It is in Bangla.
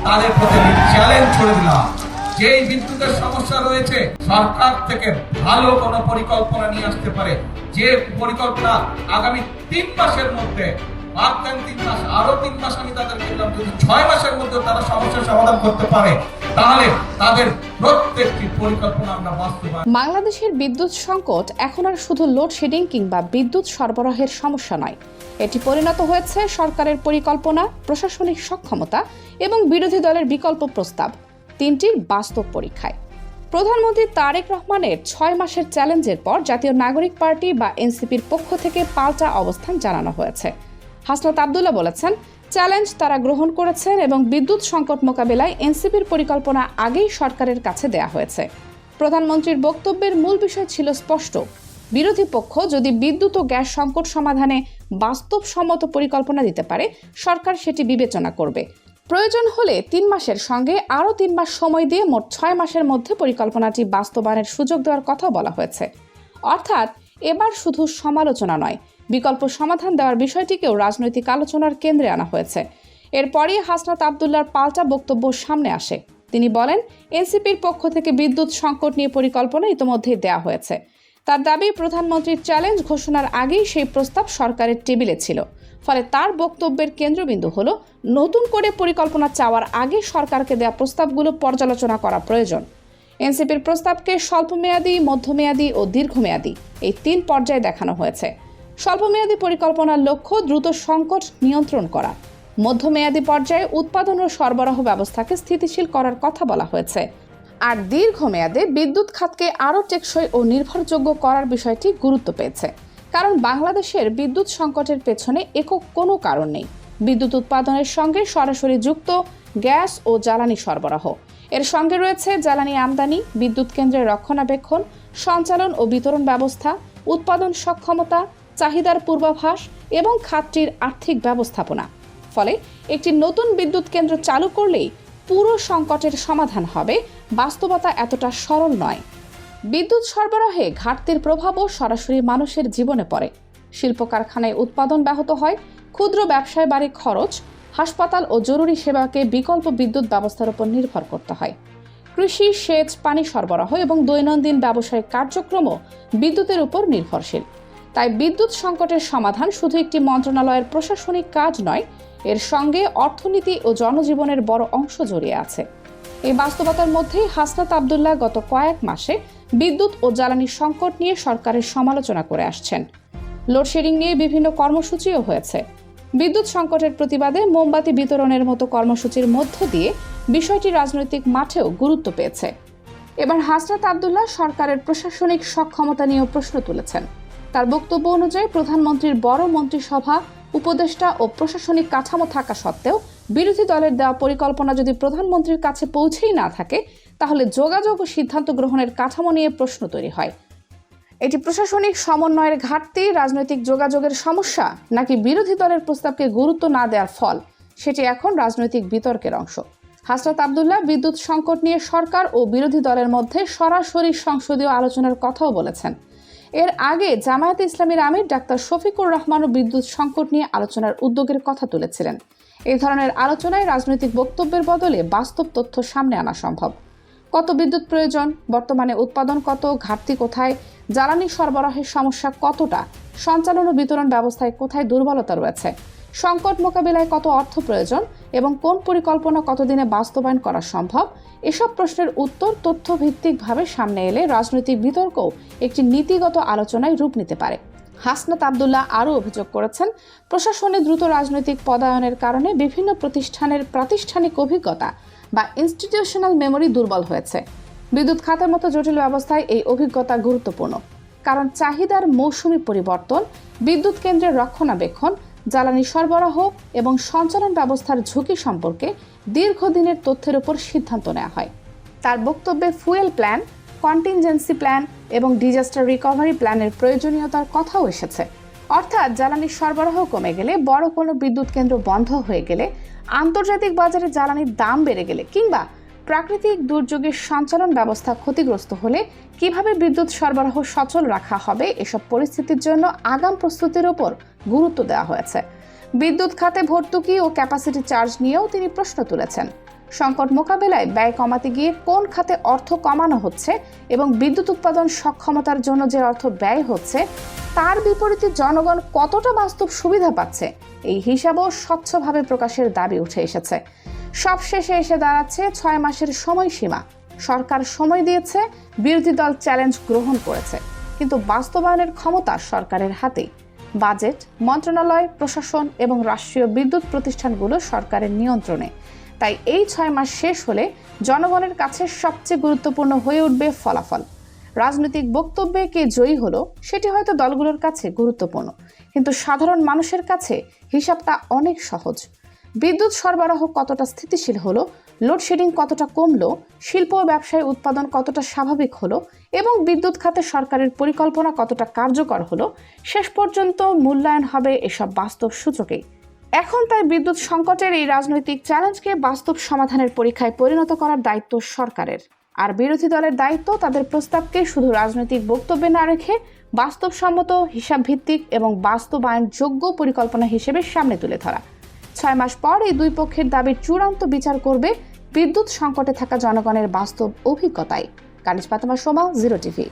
তাদের প্রতি চ্যালেঞ্জ ছুড়ে দিলাম। যেই বিদ্যুতের সমস্যা রয়েছে, সরকার থেকে ভালো কোনো পরিকল্পনা নিয়ে আসতে পারে, যে পরিকল্পনা আগামী 3 মাসের মধ্যে, আর 3 মাস, আরো 3 মাস আমি তাদেরকে দিলাম, যদি 6 মাসের মধ্যে তারা সমস্যার সমাধান করতে পারে, তাহলে তাদের প্রত্যেকটি পরিকল্পনা আমরা বাস্তবায়ন। বাংলাদেশের বিদ্যুৎ সংকট এখন আর শুধু লোডশেডিং কিংবা বিদ্যুৎ সরবরাহের সমস্যা নয়, এটি পরিণত হয়েছে সরকারের পরিকল্পনা, প্রশাসনিক সক্ষমতা এবং বিরোধী দলের বিকল্প প্রস্তাব, তিনটির বাস্তব পরীক্ষায়। প্রধানমন্ত্রী তারেক রহমানের 6 মাসের চ্যালেঞ্জের পর জাতীয় নাগরিক পার্টি বা এনসিপির পক্ষ থেকে পাল্টা অবস্থান জানানো হয়েছে। হাসনাত আব্দুল্লাহ বলেছেন, চ্যালেঞ্জ তারা গ্রহণ করেছেন এবং বিদ্যুৎ সংকট মোকাবেলায় এনসিপির পরিকল্পনা আগেই সরকারের কাছে দেয়া হয়েছে। প্রধানমন্ত্রীর বক্তব্যের মূল বিষয় ছিল স্পষ্ট, বিরোধী পক্ষ যদি বিদ্যুৎ ও গ্যাস সংকট সমাধানে বাস্তবসম্মত পরিকল্পনা দিতে পারে, সরকার সেটি বিবেচনা করবে। প্রয়োজন হলে 3 মাসের সঙ্গে আরও 3 মাস সময় দিয়ে মোট 6 মাসের মধ্যে পরিকল্পনাটি বাস্তবায়নের সুযোগ দেওয়ার কথা বলা হয়েছে। অর্থাৎ এবার শুধু সমালোচনা নয়, বিকল্প সমাধান দেওয়ার বিষয়টিকেও রাজনৈতিক আলোচনার কেন্দ্রে আনা হয়েছে। এরপরই হাসনাত আব্দুল্লাহর পাল্টা বক্তব্য সামনে আসে। তিনি বলেন, এনসিপির পক্ষ থেকে বিদ্যুৎ সংকট নিয়ে পরিকল্পনা ইতিমধ্যেই দেওয়া হয়েছে। তার দাবি, প্রধানমন্ত্রীর চ্যালেঞ্জ ঘোষণার আগেই সেই প্রস্তাব সরকারের টেবিলে ছিল। ফলে তার বক্তব্যের কেন্দ্রবিন্দু হলো, নতুন করে পরিকল্পনা চাওয়ার আগে সরকারকে দেওয়া প্রস্তাবগুলো পর্যালোচনা করা প্রয়োজন। এনসিপির প্রস্তাবকে স্বল্পমেয়াদী, মধ্যমেয়াদী ও দীর্ঘমেয়াদী এই 3 পর্যায়ে দেখানো হয়েছে। স্বল্পমেয়াদী পরিকল্পনার লক্ষ্য দ্রুত সংকট নিয়ন্ত্রণ করা। মধ্যমেয়াদী পর্যায়ে উৎপাদন ও সরবরাহ ব্যবস্থাকে স্থিতিশীল করার কথা বলা হয়েছে। আর দীর্ঘমেয়াদে বিদ্যুৎ খাতকে আরও টেকসই ও নির্ভরযোগ্য করার বিষয়টি গুরুত্ব পেয়েছে। কারণ বাংলাদেশের বিদ্যুৎ সংকটের পেছনে একক কোনো কারণ নেই। বিদ্যুৎ উৎপাদনের সঙ্গে সরাসরি যুক্ত গ্যাস ও জ্বালানি সরবরাহ, এর সঙ্গে রয়েছে জ্বালানি আমদানি, বিদ্যুৎ কেন্দ্রের রক্ষণাবেক্ষণ, সঞ্চালন ও বিতরণ ব্যবস্থা, উৎপাদন সক্ষমতা, চাহিদার পূর্বাভাস এবং খাতটির আর্থিক ব্যবস্থাপনা। ফলে একটি নতুন বিদ্যুৎ কেন্দ্র চালু করলেই পুরো সংকটের সমাধান হবে, বাস্তবতা এতটা সরল নয়। বিদ্যুৎ সরবরাহে ঘাটতির প্রভাবও সরাসরি মানুষের জীবনে পড়ে। শিল্প কারখানায় উৎপাদন ব্যাহত হয়, ক্ষুদ্র ব্যবসায় বাড়ে খরচ, হাসপাতাল ও জরুরি সেবাকে বিকল্প বিদ্যুৎ ব্যবস্থার উপর নির্ভর করতে হয়। কৃষি, সেচ, পানি সরবরাহ এবং দৈনন্দিন ব্যবসায়িক কার্যক্রমও বিদ্যুতের উপর নির্ভরশীল। তাই বিদ্যুৎ সংকটের সমাধান শুধু একটি মন্ত্রণালয়ের প্রশাসনিক কাজ নয়, এর সঙ্গে অর্থনীতি ও জনজীবনের বড় অংশ জড়িয়ে আছে। এই বাস্তবতার মধ্যেই হাসনাত আব্দুল্লাহ গত কয়েক মাসে বিদ্যুৎ ও জ্বালানি সংকট নিয়ে সরকারের সমালোচনা করে আসছেন। লোডশেডিং নিয়ে বিভিন্ন কর্মসূচিও হয়েছে। বিদ্যুৎ সংকটের প্রতিবাদে মোমবাতি বিতরণের মতো কর্মসূচির মধ্য দিয়ে বিষয়টি রাজনৈতিক মাঠেও গুরুত্ব পেয়েছে। এবার হাসনাত আব্দুল্লাহ সরকারের প্রশাসনিক সক্ষমতা নিয়েও প্রশ্ন তুলেছেন। তার বক্তব্য অনুযায়ী প্রধানমন্ত্রীর বড় মন্ত্রিসভা, উপদেষ্টা ও প্রশাসনিক কাঠামো থাকা সত্ত্বেও বিরোধী দলের দেওয়া পরিকল্পনা যদি প্রধানমন্ত্রীর কাছে পৌঁছেই না থাকে, তাহলে যোগাযোগ ও সিদ্ধান্ত গ্রহণের কাঠামো নিয়ে প্রশ্ন তৈরি হয়। এটি প্রশাসনিক সমন্বয়ের ঘাটতি, রাজনৈতিক যোগাযোগের সমস্যা, নাকি বিরোধী দলের প্রস্তাবকে গুরুত্ব না দেওয়ার ফল, সেটি এখন রাজনৈতিক বিতর্কের অংশ। হাসনাত আব্দুল্লাহ বিদ্যুৎ সংকট নিয়ে সরকার ও বিরোধী দলের মধ্যে সরাসরি সংসদীয় আলোচনার কথাও বলেছেন। এর আগে জামায়াতে ইসলামীর আমির ডাক্তার শফিকুর রহমানও বিদ্যুৎ সংকট নিয়ে আলোচনার উদ্যোগের কথা তুলেছিলেন। এই ধরনের আলোচনায় রাজনৈতিক বক্তব্যের বদলে বাস্তব তথ্য সামনে আনা সম্ভব। কত বিদ্যুৎ প্রয়োজন, বর্তমানে উৎপাদন কত, ঘাটতি কোথায়, জ্বালানি সরবরাহের সমস্যা কতটা, সঞ্চালন ও বিতরণ ব্যবস্থায় কোথায় দুর্বলতা রয়েছে, সংকট মোকাবিলায় কত অর্থ প্রয়োজন এবং কোন পরিকল্পনা কতদিনে বাস্তবায়ন করা সম্ভব, এসব প্রশ্নের উত্তর তথ্যভিত্তিকভাবে সামনে এলে রাজনৈতিক বিতর্কও একটি নীতিগত আলোচনায় রূপ নিতে পারে। হাসনাত আব্দুল্লাহ আরও অভিযোগ করেছেন, প্রশাসনে দ্রুত রাজনৈতিক পদায়নের কারণে বিভিন্ন প্রতিষ্ঠানের প্রাতিষ্ঠানিক অভিজ্ঞতা বা ইনস্টিটিউশনাল মেমোরি দুর্বল হয়েছে। বিদ্যুৎ খাতের মতো জটিল ব্যবস্থায় এই অভিজ্ঞতা গুরুত্বপূর্ণ, কারণ চাহিদার মৌসুমি পরিবর্তন, বিদ্যুৎ কেন্দ্রের রক্ষণাবেক্ষণ, জ্বালানি সরবরাহ এবং সঞ্চালন ব্যবস্থার ঝুঁকি সম্পর্কে দীর্ঘদিনের তথ্যের উপর সিদ্ধান্ত নেওয়া হয়। তার বক্তব্যে ফুয়েল প্ল্যান, কন্টিনজেন্সি প্ল্যান এবং ডিজাস্টার রিকভারি প্ল্যানের প্রয়োজনীয়তার কথাও এসেছে। অর্থাৎ জ্বালানি সরবরাহ কমে গেলে, বড় কোনো বিদ্যুৎ কেন্দ্র বন্ধ হয়ে গেলে, আন্তর্জাতিক বাজারে জ্বালানির দাম বেড়ে গেলে কিংবা প্রাকৃতিক দুর্যোগের সঞ্চালন ব্যবস্থা ক্ষতিগ্রস্ত হলে কিভাবে বিদ্যুৎ সরবরাহ সচল রাখা হবে, এসব পরিস্থিতির জন্য আগাম প্রস্তুতির উপর গুরুত্ব দেওয়া হয়েছে। বিদ্যুৎ খাতে ভর্তুকি ও ক্যাপাসিটি চার্জ নিয়েও তিনি প্রশ্ন তুলেছেন। সংকট মোকাবেলায় ব্যয় কমাতে গিয়ে কোন খাতে অর্থ কমানো হচ্ছে এবং বিদ্যুৎ উৎপাদন সক্ষমতার জন্য যে অর্থ ব্যয় হচ্ছে তার বিপরীতে জনগণ কতটা বাস্তব সুবিধা পাচ্ছে এই হিসাবও স্বচ্ছভাবে প্রকাশের দাবি উঠে এসেছে। সবশেষে এসে দাঁড়াচ্ছে 6 মাসের সময়সীমা। সরকার সময় দিয়েছে, বিরোধী দল চ্যালেঞ্জ গ্রহণ করেছে, কিন্তু বাস্তবায়নের ক্ষমতা সরকারের হাতেই। বাজেট, মন্ত্রণালয়, প্রশাসন এবং রাষ্ট্রীয় বিদ্যুৎ প্রতিষ্ঠানগুলো সরকারের নিয়ন্ত্রণে। তাই এই 6 মাস শেষ হলে জনগণের কাছে সবচেয়ে গুরুত্বপূর্ণ হয়ে উঠবে ফলাফল। রাজনৈতিক বক্তব্যে কে জয়ী হলো সেটি হয়তো দলগুলোর কাছে গুরুত্বপূর্ণ, কিন্তু সাধারণ মানুষের কাছে হিসাবটা অনেক সহজ। বিদ্যুৎ সরবরাহ কতটা স্থিতিশীল হলো, লোডশেডিং কতটা কমলো, শিল্প ও ব্যবসায় উৎপাদন কতটা স্বাভাবিক হলো এবং বিদ্যুৎ খাতে সরকারের পরিকল্পনা কতটা কার্যকর হলো, শেষ পর্যন্ত মূল্যায়ন হবে এসব বাস্তব সূচকেই। এখন তাই বিদ্যুৎ সংকটের এই রাজনৈতিক চ্যালেঞ্জকে বাস্তব সমাধানের পরীক্ষায় পরিণত করার দায়িত্ব সরকারের। আর বিরোধী দলের দায়িত্ব তাদের প্রস্তাবকে শুধু রাজনৈতিক বক্তব্যে না রেখে বাস্তবসম্মত, হিসাবভিত্তিক এবং বাস্তবায়নযোগ্য পরিকল্পনা হিসেবে সামনে তুলে ধরা। 6 মাস পর এই দুই পক্ষের দাবির চূড়ান্ত বিচার করবে বিদ্যুৎ সংকটে থাকা জনগণের বাস্তব অভিজ্ঞতায়। কানিজ ফাতেমা, সোমা, 0 টিভি।